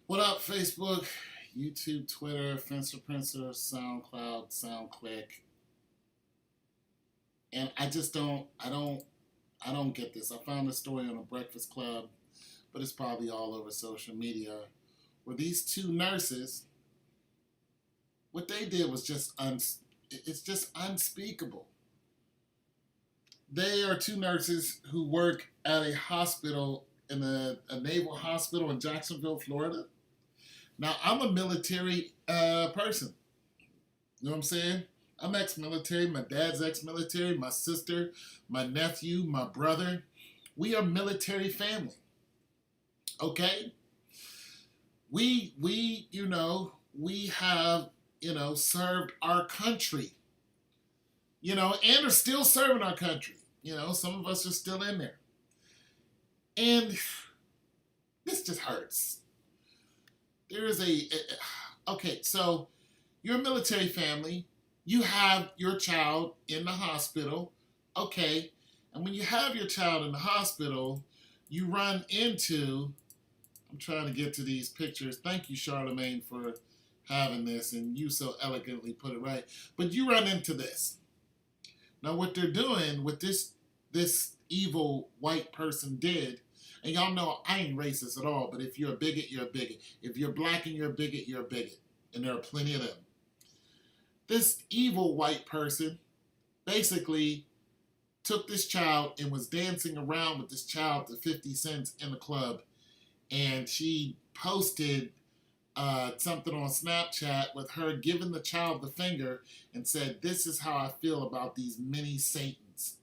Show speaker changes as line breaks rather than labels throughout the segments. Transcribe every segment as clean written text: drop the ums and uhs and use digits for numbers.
What up, Facebook, YouTube, Twitter, Fencer Princer, SoundCloud, SoundClick, and I don't get this. I found this story on a Breakfast Club, but it's probably all over social media, where these two nurses, what they did was it's just unspeakable. They are two nurses who work at a hospital in a naval hospital in Jacksonville, Florida. Now, I'm a military person. You know what I'm saying? I'm ex-military. My dad's ex-military. My sister, my nephew, my brother. We are military family. Okay? We have, served our country. And are still serving our country. Some of us are still in there. And this just hurts. There is okay, so you're a military family. You have your child in the hospital. Okay. And when you have your child in the hospital, you run into, I'm trying to get to these pictures. Thank you, Charlemagne, for having this, and you so elegantly put it right. But you run into this. Now, what they're doing, what this evil white person did, and y'all know I ain't racist at all, but if you're a bigot, you're a bigot. If you're black and you're a bigot, you're a bigot. And there are plenty of them. This evil white person basically took this child and was dancing around with this child to 50 cents in the club. And she posted something on Snapchat with her giving the child the finger and said, "This is how I feel about these mini Satans."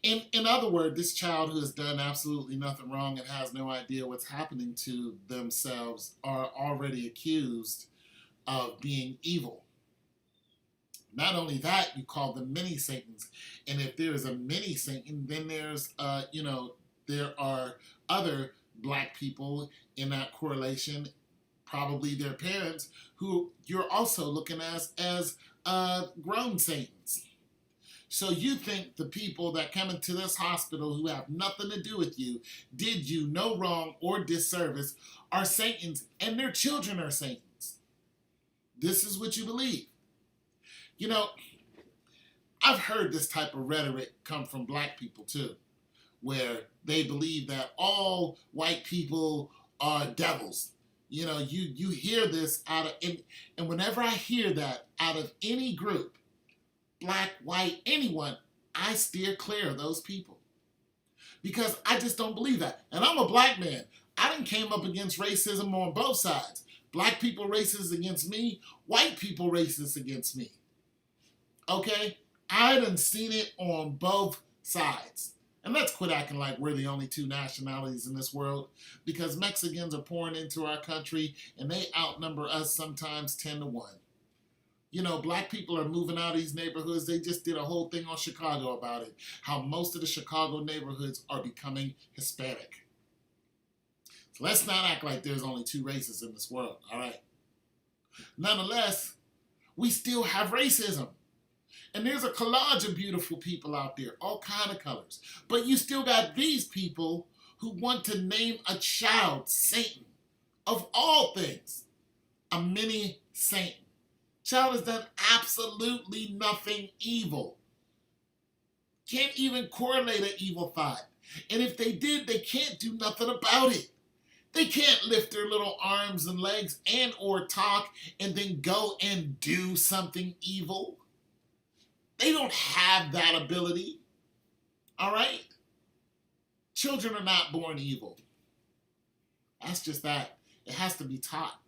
In other words, this child who has done absolutely nothing wrong and has no idea what's happening to themselves are already accused of being evil. Not only that, you call them mini Satans. And if there is a mini Satan, then there are other black people in that correlation, probably their parents, who you're also looking as grown Satans. So you think the people that come into this hospital who have nothing to do with you, did you no wrong or disservice, are Satans, and their children are Satans. This is what you believe. I've heard this type of rhetoric come from black people too, where they believe that all white people are devils. You hear this and whenever I hear that out of any group, black, white, anyone, I steer clear of those people. Because I just don't believe that. And I'm a black man. I done came up against racism on both sides. Black people racist against me, white people racist against me. Okay? I done seen it on both sides. And let's quit acting like we're the only two nationalities in this world, because Mexicans are pouring into our country and they outnumber us sometimes 10-1. Black people are moving out of these neighborhoods. They just did a whole thing on Chicago about it, how most of the Chicago neighborhoods are becoming Hispanic. So let's not act like there's only two races in this world, all right? Nonetheless, we still have racism. And there's a collage of beautiful people out there, all kind of colors. But you still got these people who want to name a child Satan. Of all things, a mini Satan. Child has done absolutely nothing evil. Can't even correlate an evil thought. And if they did, they can't do nothing about it. They can't lift their little arms and legs and or talk and then go and do something evil. They don't have that ability. All right? Children are not born evil. That's just that. It has to be taught.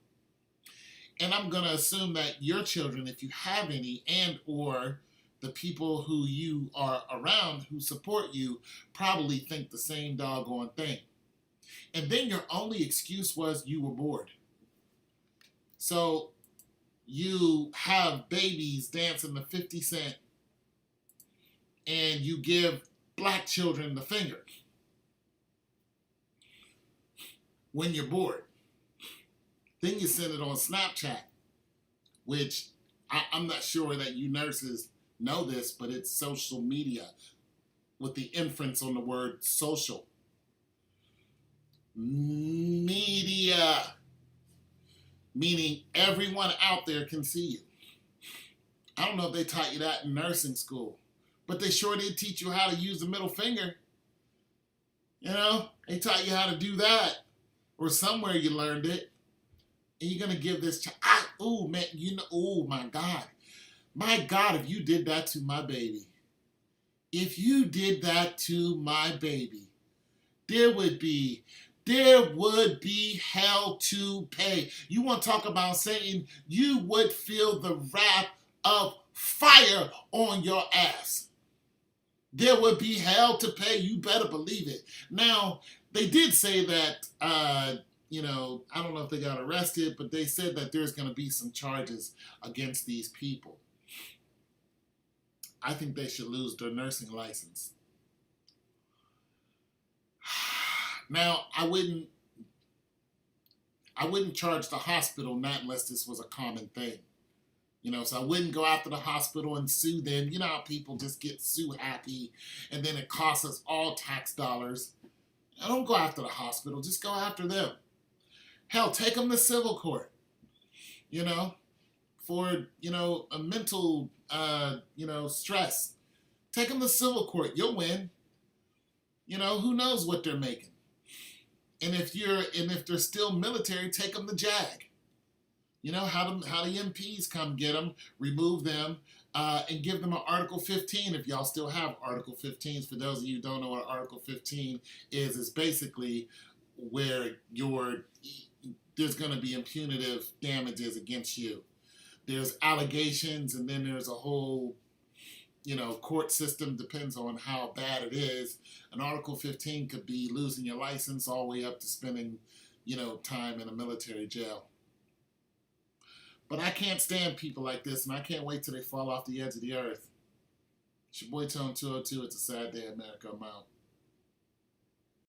And I'm going to assume that your children, if you have any, and or the people who you are around who support you, probably think the same doggone thing. And then your only excuse was you were bored. So you have babies dancing the 50 Cent and you give black children the finger when you're bored. Then you send it on Snapchat, which I'm not sure that you nurses know this, but it's social media with the inference on the word social. Media. meaning everyone out there can see you. I don't know if they taught you that in nursing school, but they sure did teach you how to use the middle finger. You know, they taught you how to do that, or somewhere you learned it. And you're gonna give this child, oh man, you know, oh my God, if you did that to my baby, if you did that to my baby, there would be hell to pay. You want to talk about saying you would feel the wrath of fire on your ass. There would be hell to pay. You better believe it. Now, they did say that, you know, I don't know if they got arrested, but they said that there's going to be some charges against these people. I think they should lose their nursing license. Now, I wouldn't charge the hospital, not unless this was a common thing. You know, so I wouldn't go after the hospital and sue them. You know how people just get sue happy and then it costs us all tax dollars. I don't go after the hospital, just go after them. Hell, take them to civil court, you know, for, you know, a mental, you know, stress. Take them to civil court, you'll win. You know, who knows what they're making. And if they're still military, take them to JAG. You know, how the MPs come get them, remove them, and give them an Article 15 if y'all still have Article 15s. For those of you who don't know what Article 15 is, it's basically where there's going to be impunitive damages against you. There's allegations, and then there's a whole, you know, court system, depends on how bad it is. An Article 15 could be losing your license all the way up to spending, you know, time in a military jail. But I can't stand people like this, and I can't wait till they fall off the edge of the earth. It's your boy Tone 202. It's a sad day in America. I'm out.